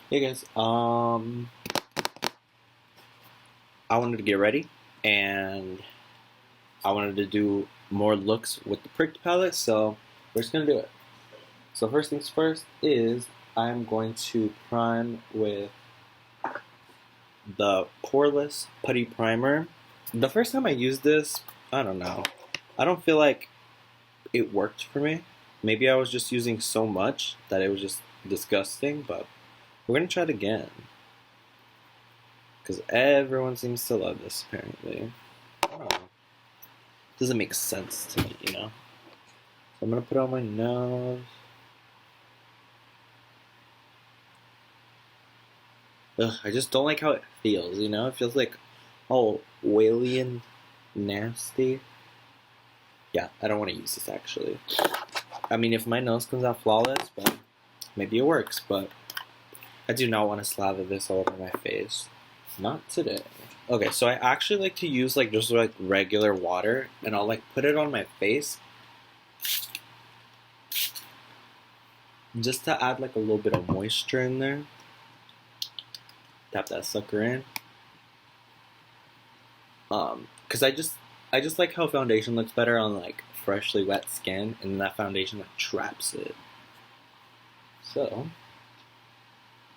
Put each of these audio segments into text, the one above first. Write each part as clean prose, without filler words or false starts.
Hey guys, I wanted to get ready and I wanted to do more looks with the pricked palette, so we're just gonna do it. So first things first is I'm going to prime with the Poreless Putty Primer. The first time I used this, I don't know. I don't feel like it worked for me. Maybe I was just using so much that it was just disgusting, but we're gonna try it again. Because everyone seems to love this, apparently. I don't know. Doesn't make sense to me, you know? So I'm gonna put it on my nose. Ugh, I just don't like how it feels, you know? It feels like all oily and nasty. Yeah, I don't want to use this actually. I mean, if my nose comes out flawless, but maybe it works, but I do not want to slather this all over my face. Not today. Okay, so I actually like to use like just like regular water and I'll like put it on my face just to add like a little bit of moisture in there. Tap that sucker in. Cause I just like how foundation looks better on like freshly wet skin, and that foundation like traps it. So,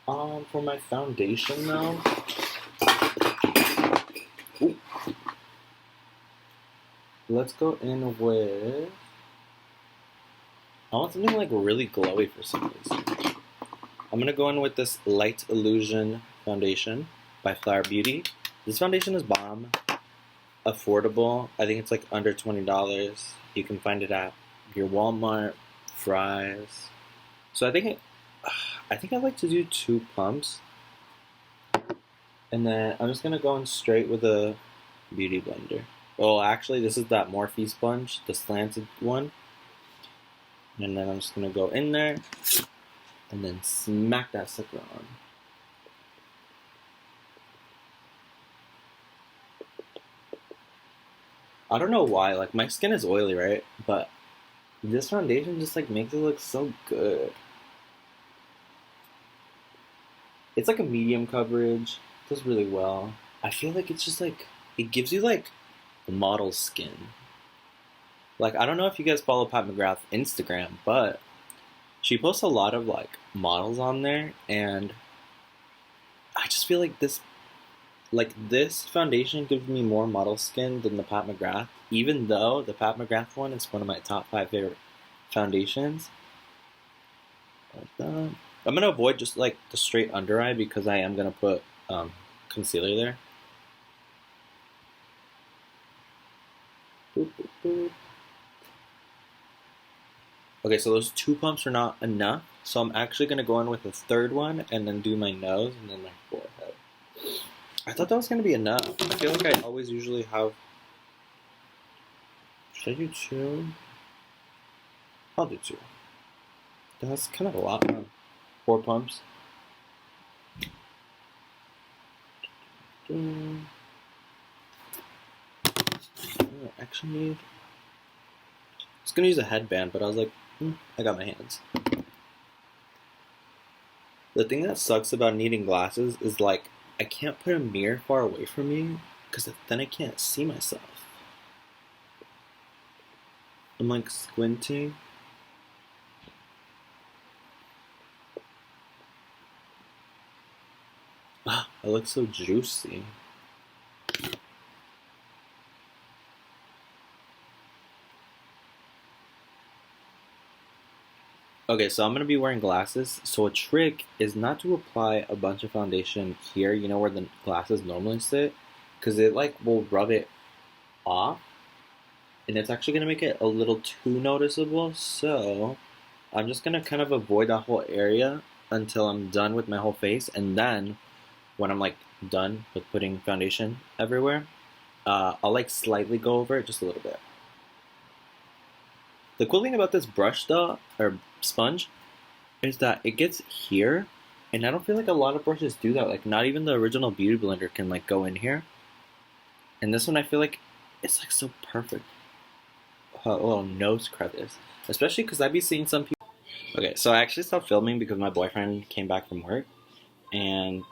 for my foundation now, ooh, let's go in with. I want something like really glowy for some reason. I'm gonna go in with this Light Illusion foundation by Flower Beauty. This foundation is bomb. Affordable. I think it's like under $20. You can find it at your Walmart, Fry's. So I think I like to do 2 pumps, and then I'm just gonna go in straight with a beauty blender. Well, actually, this is that Morphe sponge, the slanted one, and then I'm just gonna go in there and then smack that sucker on. I don't know why, like my skin is oily, right? But this foundation just like makes it look so good. It's like a medium coverage, does really well. I feel like it's just like, it gives you like model skin. Like, I don't know if you guys follow Pat McGrath's Instagram, but she posts a lot of like models on there, and I just feel like this foundation gives me more model skin than the Pat McGrath, even though the Pat McGrath one is one of my top 5 favorite foundations. Like that. I'm gonna avoid just like the straight under eye because I am gonna put concealer there. Boop, boop, boop. Okay, so those 2 pumps are not enough, so I'm actually gonna go in with a third one and then do my nose and then my forehead. I thought that was gonna be enough. I feel like I always usually have. Should I do 2? I'll do 2. That's kind of a lot, huh? 4 pumps. I actually need. I was gonna use a headband, but I was like, I got my hands. The thing that sucks about needing glasses is like I can't put a mirror far away from me because then I can't see myself. I'm like squinting. Ah, I look so juicy. Okay, so I'm going to be wearing glasses. So a trick is not to apply a bunch of foundation here, you know where the glasses normally sit, because it like will rub it off, and it's actually going to make it a little too noticeable. So I'm just going to kind of avoid that whole area until I'm done with my whole face, and then when I'm like done with putting foundation everywhere, I'll like slightly go over it just a little bit. The cool thing about this brush though, or sponge, is that it gets here, and I don't feel like a lot of brushes do that. Like not even the original Beauty Blender can like go in here. And this one I feel like it's like so perfect. A little nose crevice. Especially because I'd be seeing some people. Okay, so I actually stopped filming because my boyfriend came back from work. and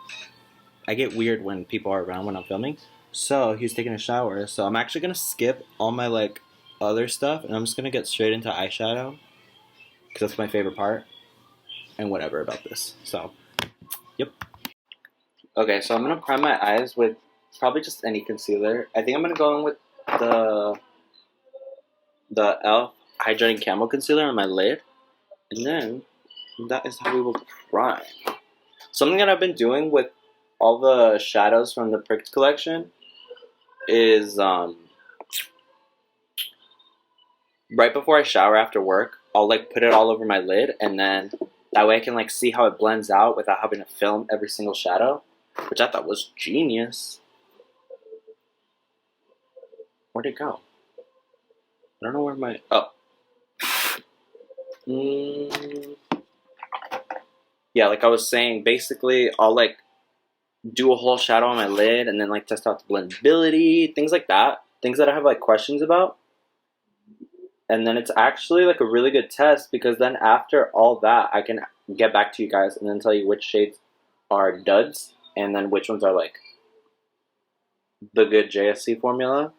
I get weird when people are around when I'm filming. So he's taking a shower. So I'm actually gonna skip all my like other stuff, and I'm just gonna get straight into eyeshadow because that's my favorite part, and whatever about this. So, yep. Okay, so I'm gonna prime my eyes with probably just any concealer. I think I'm gonna go in with the e.l.f. Hydrating Camo Concealer on my lid, and then that is how we will prime. Something that I've been doing with all the shadows from the Pricked collection is right before I shower after work, I'll like put it all over my lid, and then that way I can like see how it blends out without having to film every single shadow, which I thought was genius. Where'd it go? I don't know where my Mm, yeah, like I was saying, basically I'll like do a whole shadow on my lid and then like test out the blendability, things like that, things that I have like questions about. And then it's actually like a really good test because then after all that, I can get back to you guys and then tell you which shades are duds and then which ones are like the good JSC formula.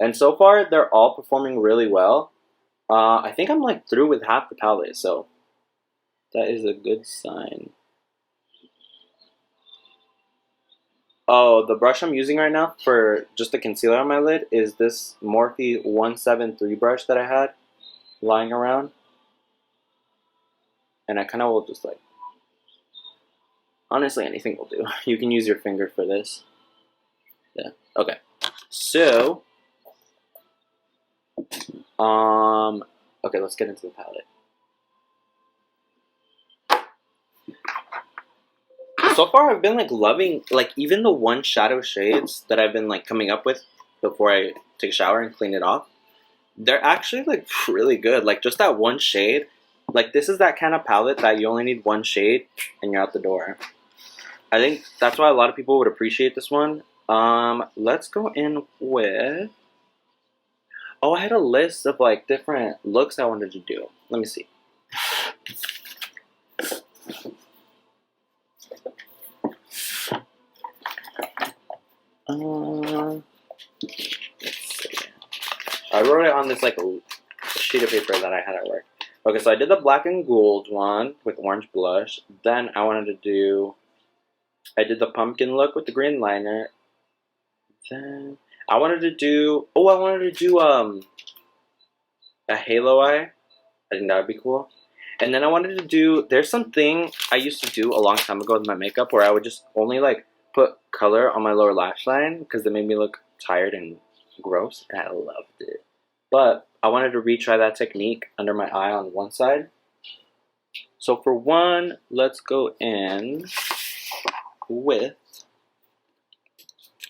And so far, they're all performing really well. I think I'm like through with half the palette, so that is a good sign. Oh, the brush I'm using right now for just the concealer on my lid is this Morphe 173 brush that I had lying around. And I kind of will just like, honestly, anything will do. You can use your finger for this. Yeah, okay. So, okay, let's get into the palette. So far, I've been like loving like even the one shadow shades that I've been like coming up with before I take a shower and clean it off. They're actually like really good. Like just that one shade. Like this is that kind of palette that you only need one shade and you're out the door. I think that's why a lot of people would appreciate this one. Let's go in with. Oh, I had a list of like different looks I wanted to do. Let me see. Let's see. I wrote it on this like a sheet of paper that I had at work. Okay, so I did the black and gold one with orange blush. Then I did the pumpkin look with the green liner. Then I wanted to do, a halo eye. I think that would be cool. And then I wanted to do, there's something I used to do a long time ago with my makeup where I would just only like put color on my lower lash line because it made me look tired and gross, and I loved it. But I wanted to retry that technique under my eye on one side. So for one, let's go in with,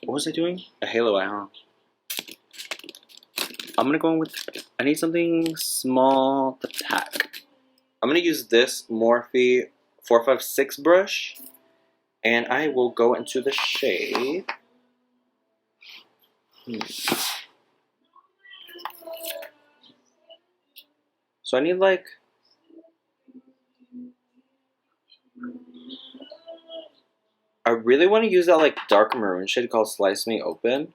what was I doing? A halo eye, huh? I'm gonna go in with, I need something small to tack. I'm gonna use this Morphe 456 brush, and I will go into the shade. So I need like, I really want to use that like dark maroon shade called Slice Me Open.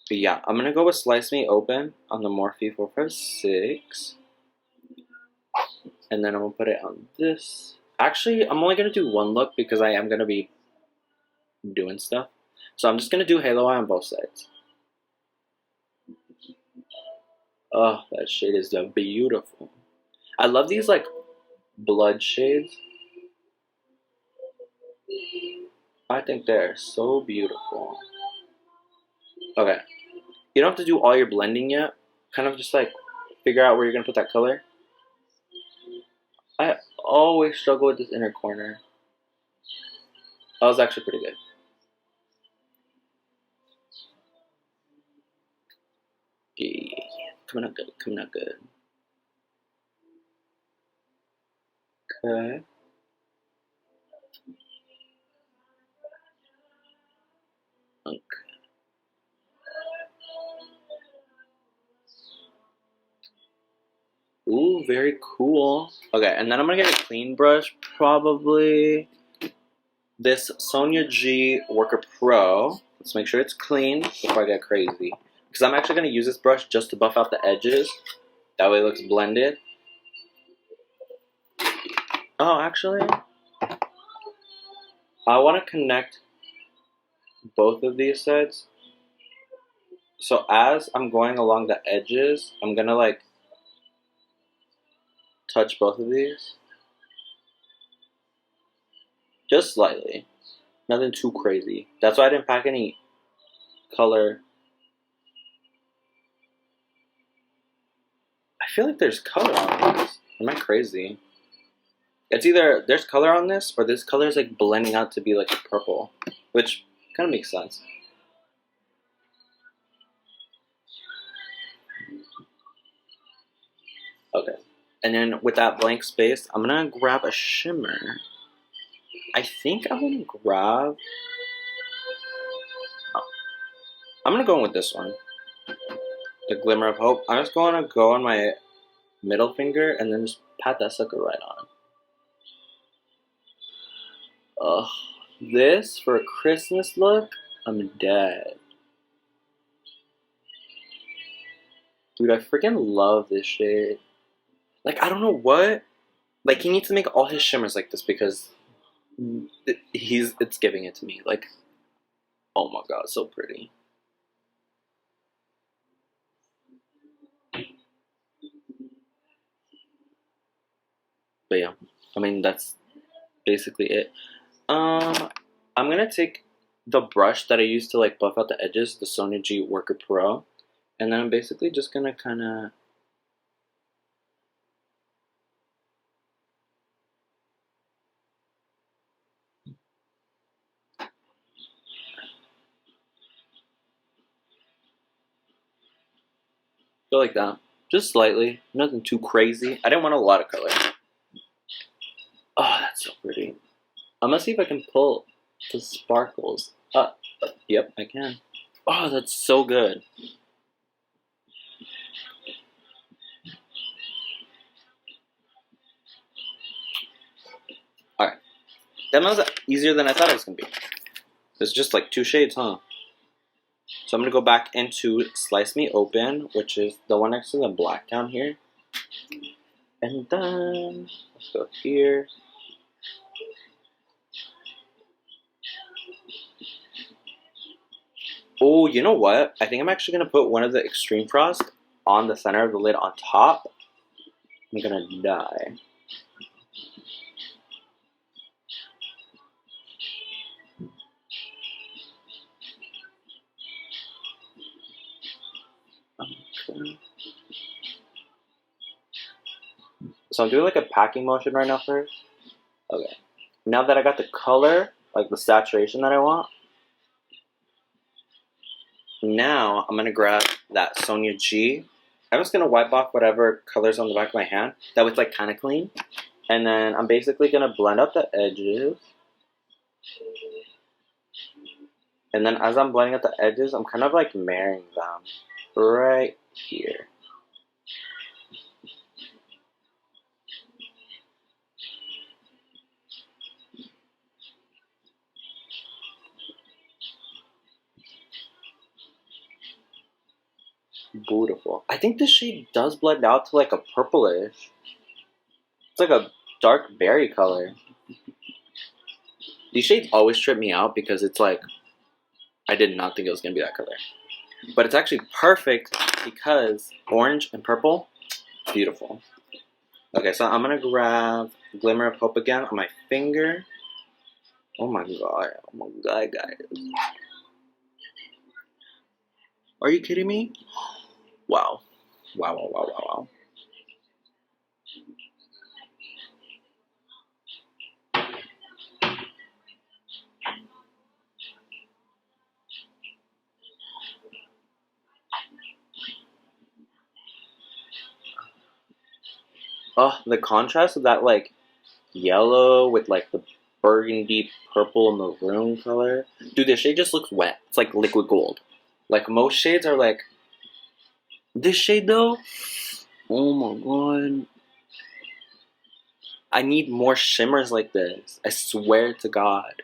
But yeah, I'm gonna go with Slice Me Open on the Morphe 456. And then I'm gonna put it on this. Actually, I'm only gonna do one look because I am gonna be doing stuff. So I'm just gonna do halo eye on both sides. Oh, that shade is beautiful. I love these like blood shades. I think they're so beautiful. Okay, you don't have to do all your blending yet. Kind of just like figure out where you're gonna put that color. I always struggle with this inner corner. That was actually pretty good. Yeah, coming out good, coming out good. Okay. Okay. Ooh, very cool. Okay, and then I'm gonna get a clean brush, probably this Sonia G Worker Pro. Let's make sure it's clean before I get crazy. Because I'm actually gonna use this brush just to buff out the edges. That way it looks blended. Oh, actually, I want to connect both of these sides. So as I'm going along the edges, I'm gonna like touch both of these. Just slightly. Nothing too crazy. That's why I didn't pack any color. I feel like there's color on this. Am I crazy? It's either there's color on this or this color is like blending out to be like a purple, which kind of makes sense. Okay, and then with that blank space, I'm gonna grab a shimmer. I think I'm gonna grab. Oh, I'm gonna go in with this one, the Glimmer of Hope. I'm just gonna go on my middle finger and then just pat that sucker right on. Ugh, this for a Christmas look, I'm dead. Dude, I freaking love this shade. Like, I don't know what. Like, he needs to make all his shimmers like this because it's giving it to me. Like, oh my god, so pretty. But yeah, I mean, that's basically it. I'm gonna take the brush that I used to like buff out the edges, the Sonia G Worker Pro, and then I'm basically just gonna kind of go like that, just slightly, nothing too crazy. I didn't want a lot of color. Oh, that's so pretty. I'm gonna see if I can pull the sparkles up. Yep, I can. Oh, that's so good. Alright. That was easier than I thought it was gonna be. It's just like 2 shades, huh? So I'm gonna go back into Slice Me Open, which is the one next to the black down here. And then let's go here. Oh, you know what? I think I'm actually gonna put one of the Extreme Frost on the center of the lid on top. I'm gonna die. Okay. So I'm doing like a packing motion right now first. Okay. Now that I got the color, like the saturation that I want, now I'm gonna grab that Sonia G. I'm just gonna wipe off whatever colors on the back of my hand. That was like kind of clean. And then I'm basically gonna blend out the edges. And then as I'm blending out the edges, I'm kind of like marrying them right here. Beautiful. I think this shade does blend out to like a purplish. It's like a dark berry color. These shades always trip me out because it's like, I did not think it was going to be that color. But it's actually perfect because orange and purple, beautiful. Okay, so I'm going to grab Glimmer of Hope again on my finger. Oh my god, guys. Are you kidding me? Wow. Wow. Oh, the contrast of that like yellow with like the burgundy purple maroon color. Dude, this shade just looks wet. It's like liquid gold. Like most shades are like, this shade though, Oh my god. I need more shimmers like this. I swear to God.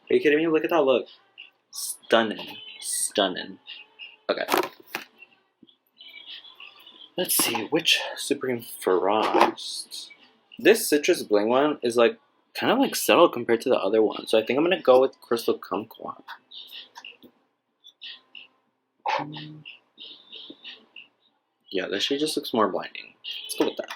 Are you kidding me? Look at that look. Stunning. Stunning. Okay. Let's see, which Supreme first? This Citrus Bling one is like kind of like subtle compared to the other one. So I think I'm gonna go with Crystal Kumquat. Yeah, this shade just looks more blinding. Let's go with that.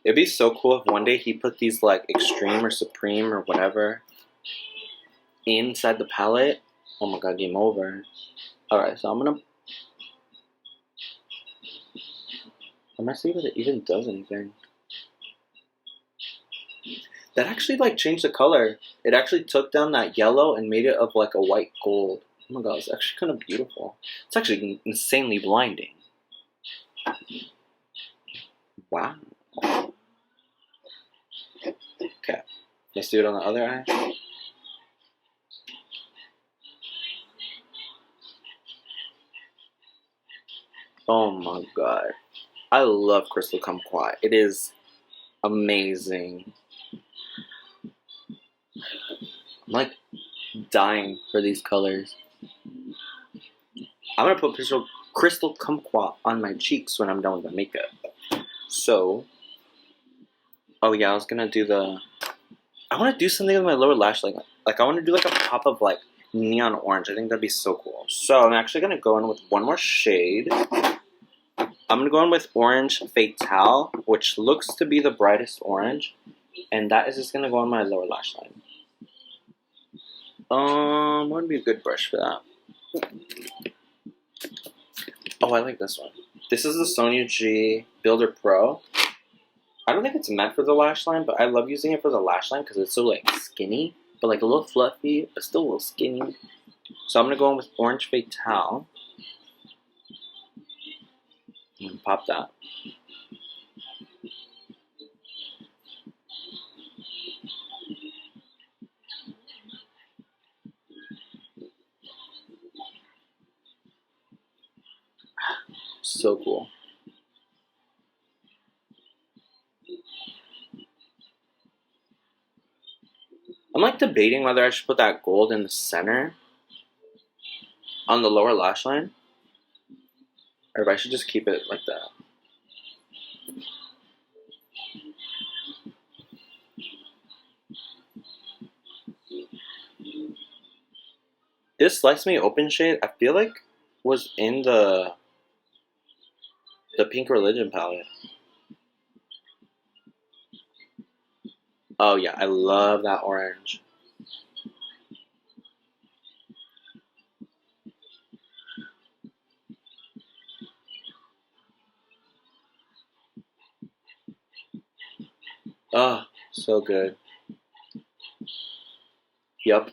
It'd be so cool if one day he put these like Extreme or Supreme or whatever inside the palette. Oh my god, game over. Alright, so I'm gonna see if it even does anything. That actually like changed the color. It actually took down that yellow and made it of like a white gold. Oh my god, it's actually kind of beautiful. It's actually insanely blinding. Wow. Okay, let's do it on the other eye. Oh my god. I love Crystal Kumquat. It is amazing. I'm like dying for these colors. I'm gonna put Crystal Kumquat on my cheeks when I'm done with the makeup. So, oh yeah, I was gonna do I want to do something with my lower lash line. Like I want to do like a pop of like neon orange. I think that'd be so cool. So I'm actually gonna go in with one more shade. I'm gonna go in with Orange Fatale, which looks to be the brightest orange, and that is just gonna go on my lower lash line. What would be a good brush for that? Oh, I like this one. This is the Sonia G Builder Pro. I don't think it's meant for the lash line, but I love using it for the lash line because it's so like skinny, but like a little fluffy, but still a little skinny. So I'm gonna go in with Orange Fatale. I'm gonna pop that. So cool. I'm like debating whether I should put that gold in the center on the lower lash line, or if I should just keep it like that. This Slice Me Open shade, I feel like was in the Pink Religion palette. Oh yeah, I love that orange. Oh, so good. Yup,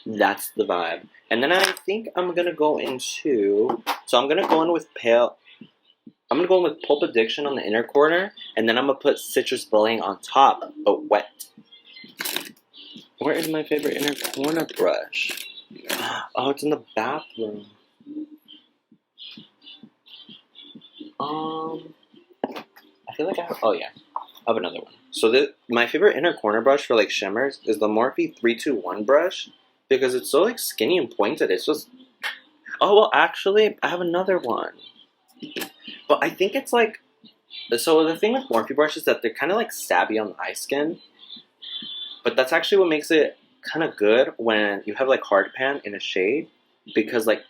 that's the vibe. And then I think I'm gonna go into, so I'm gonna go in with I'm gonna go in with Pulp Addiction on the inner corner, and then I'm gonna put Citrus Bling on top, but wet. Where is my favorite inner corner brush? Oh, it's in the bathroom. I feel like I have, oh yeah, I have another one. So my favorite inner corner brush for like shimmers is the Morphe 321 brush because it's so like skinny and pointed. It's just, oh well, actually, I have another one, but I think it's like, so the thing with Morphe brushes is that they're kind of like stabby on the eye skin, but that's actually what makes it kind of good when you have like hard pan in a shade because like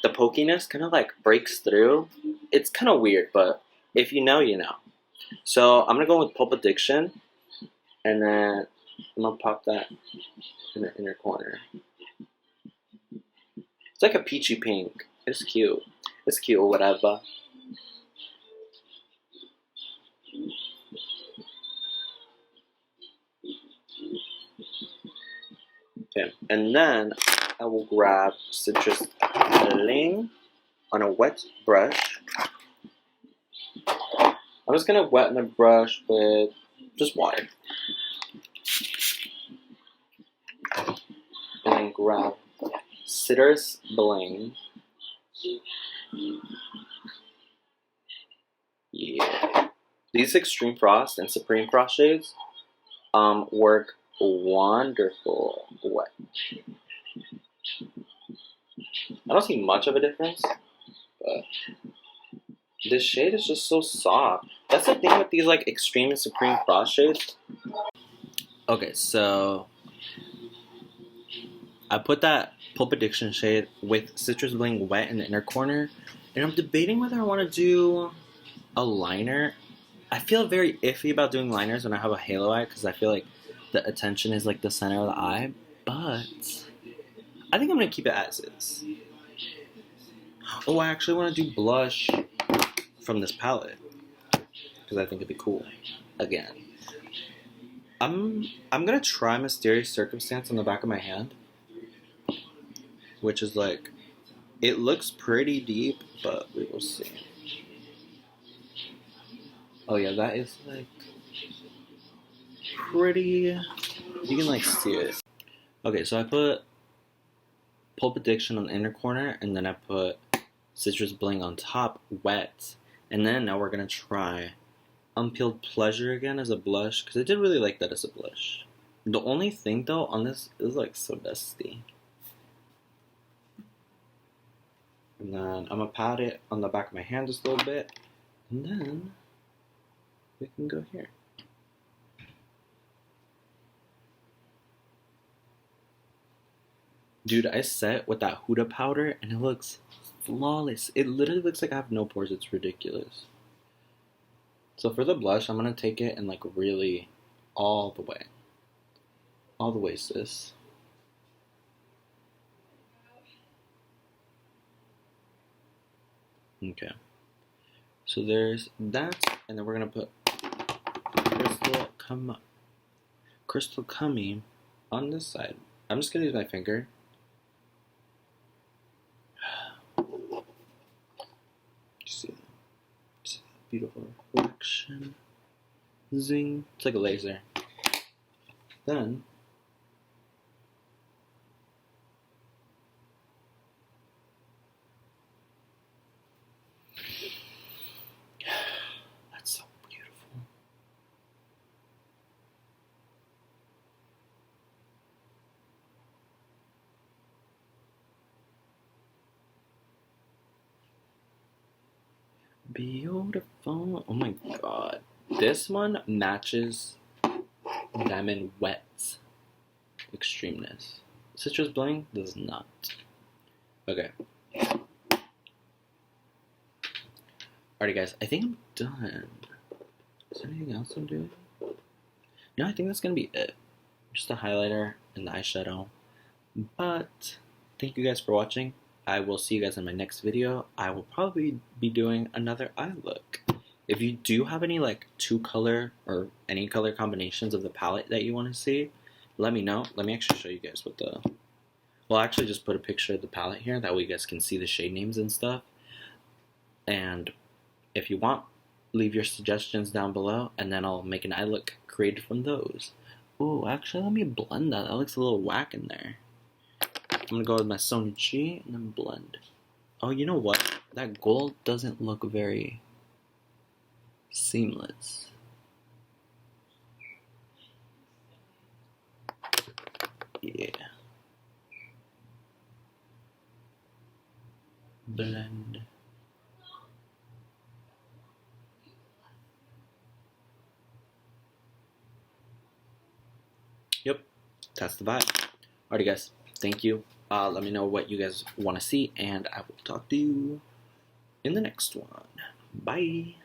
the pokiness kind of like breaks through. It's kind of weird, but if you know, you know. So I'm gonna go with Pulp Addiction, and then I'm gonna pop that in the inner corner. It's like a peachy pink. It's cute. It's cute or whatever. Okay, and then I will grab Citrus Bling on a wet brush. I'm just gonna wet my brush with just water. And then grab Citrus Bling. Yeah. These Extreme Frost and Supreme Frost shades work wonderful. What? I don't see much of a difference, but this shade is just so soft. That's the thing with these like Extreme and Supreme Frost shades. Okay, so I put that Pulp Addiction shade with Citrus Bling wet in the inner corner, and I'm debating whether I want to do a liner. I feel very iffy about doing liners when I have a halo eye because I feel like the attention is like the center of the eye, but I think I'm going to keep it as is. Oh, I actually want to do blush from this palette because I think it'd be cool. Again, I'm going to try Mysterious Circumstance on the back of my hand, which is like, it looks pretty deep, but we will see. Oh yeah, that is like pretty, you can like see it. Okay, so I put Pulp Addiction on the inner corner, and then I put Citrus Bling on top, wet. And then now we're going to try Unpeeled Pleasure again as a blush, because I did really like that as a blush. The only thing though on this is like so dusty. And then I'm going to pat it on the back of my hand just a little bit, and then we can go here. Dude, I set with that Huda powder and it looks flawless. It literally looks like I have no pores. It's ridiculous. So for the blush, I'm going to take it and like really all the way. All the way, sis. Okay. So there's that, and then we're going to put Crystal Cummy on this side. I'm just going to use my finger. See that beautiful reflection. Zing. It's like a laser. Then that's so beautiful. Beautiful. Oh my god. This one matches Diamond Wet's extremeness. Citrus Bling does not. Okay. Alrighty guys, I think I'm done. Is there anything else I'm doing? No, I think that's gonna be it. Just a highlighter and the eyeshadow. But thank you guys for watching. I will see you guys in my next video. I will probably be doing another eye look. If you do have any like 2-color or any color combinations of the palette that you want to see, let me know. Let me actually show you guys what the... Well, I'll actually just put a picture of the palette here. That way you guys can see the shade names and stuff. And if you want, leave your suggestions down below, and then I'll make an eye look created from those. Ooh, actually, let me blend that. That looks a little whack in there. I'm gonna go with my Sony G and then blend. Oh, you know what? That gold doesn't look very seamless. Yeah. Blend. Yep, that's the vibe. Alrighty guys, thank you. Let me know what you guys want to see, and I will talk to you in the next one. Bye.